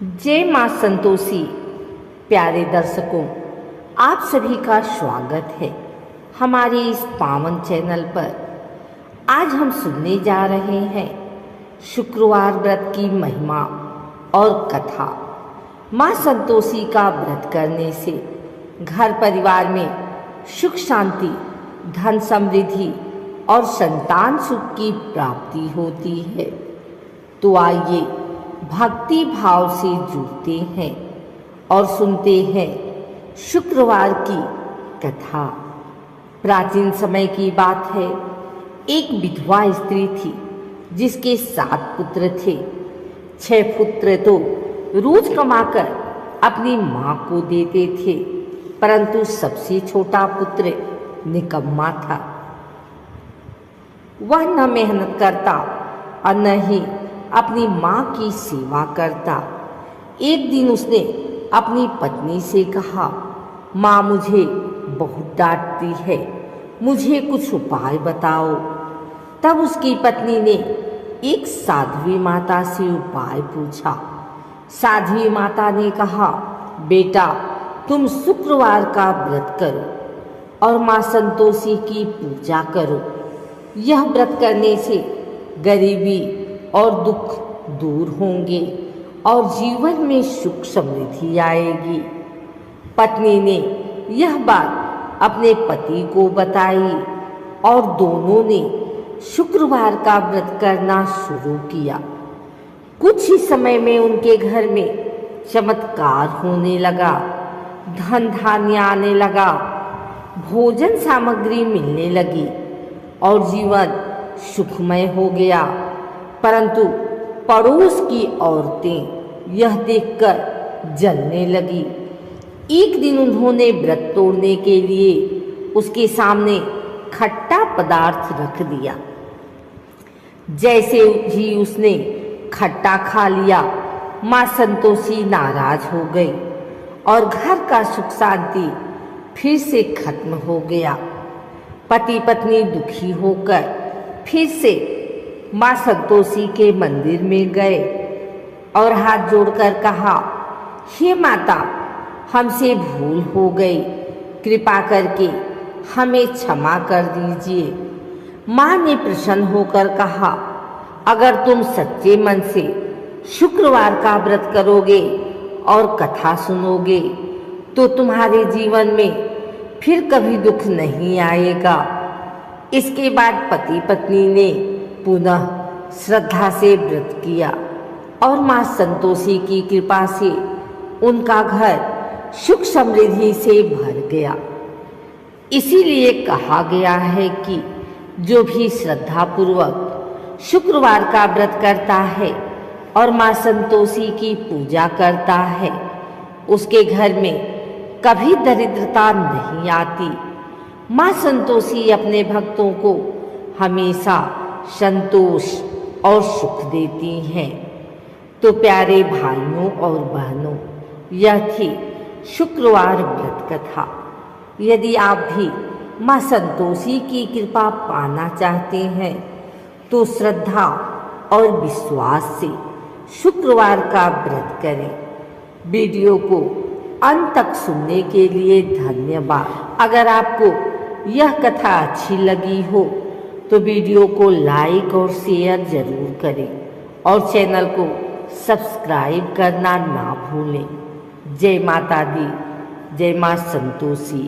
जय माँ संतोषी। प्यारे दर्शकों, आप सभी का स्वागत है हमारे इस पावन चैनल पर। आज हम सुनने जा रहे हैं शुक्रवार व्रत की महिमा और कथा। माँ संतोषी का व्रत करने से घर परिवार में सुख शांति, धन समृद्धि और संतान सुख की प्राप्ति होती है। तो आइए भक्ति भाव से जुड़ते हैं और सुनते हैं शुक्रवार की कथा। प्राचीन समय की बात है। एक विधवा स्त्री थी जिसके 7 पुत्र थे। 6 पुत्र तो रोज कमाकर अपनी माँ को देते थे, परंतु सबसे छोटा पुत्र निकम्मा था। वह न मेहनत करता और न ही अपनी माँ की सेवा करता। एक दिन उसने अपनी पत्नी से कहा, माँ मुझे बहुत डांटती है, मुझे कुछ उपाय बताओ। तब उसकी पत्नी ने एक साध्वी माता से उपाय पूछा। साध्वी माता ने कहा, बेटा तुम शुक्रवार का व्रत करो और माँ संतोषी की पूजा करो। यह व्रत करने से गरीबी और दुख दूर होंगे और जीवन में सुख समृद्धि आएगी। पत्नी ने यह बात अपने पति को बताई और दोनों ने शुक्रवार का व्रत करना शुरू किया। कुछ ही समय में उनके घर में चमत्कार होने लगा। धन धान्य आने लगा, भोजन सामग्री मिलने लगी और जीवन सुखमय हो गया। परंतु पड़ोस की औरतें यह देखकर जलने लगी। एक दिन उन्होंने व्रत तोड़ने के लिए उसके सामने खट्टा पदार्थ रख दिया। जैसे ही उसने खट्टा खा लिया, माँ संतोषी नाराज हो गई और घर का सुख शांति फिर से खत्म हो गया। पति पत्नी दुखी होकर फिर से माँ संतोषी के मंदिर में गए और हाथ जोड़कर कहा, हे माता, हमसे भूल हो गई, कृपा करके हमें क्षमा कर दीजिए। माँ ने प्रसन्न होकर कहा, अगर तुम सच्चे मन से शुक्रवार का व्रत करोगे और कथा सुनोगे तो तुम्हारे जीवन में फिर कभी दुख नहीं आएगा। इसके बाद पति पत्नी ने पुनः श्रद्धा से व्रत किया और माँ संतोषी की कृपा से उनका घर सुख समृद्धि से भर गया। इसीलिए कहा गया है कि जो भी श्रद्धा पूर्वक शुक्रवार का व्रत करता है और माँ संतोषी की पूजा करता है, उसके घर में कभी दरिद्रता नहीं आती। माँ संतोषी अपने भक्तों को हमेशा संतोष और सुख देती हैं। तो प्यारे भाइयों और बहनों, यह थी शुक्रवार व्रत कथा। यदि आप भी माँ संतोषी की कृपा पाना चाहते हैं तो श्रद्धा और विश्वास से शुक्रवार का व्रत करें। वीडियो को अंत तक सुनने के लिए धन्यवाद। अगर आपको यह कथा अच्छी लगी हो तो वीडियो को लाइक और शेयर जरूर करें और चैनल को सब्सक्राइब करना ना भूलें। जय माता दी, जय माँ संतोषी।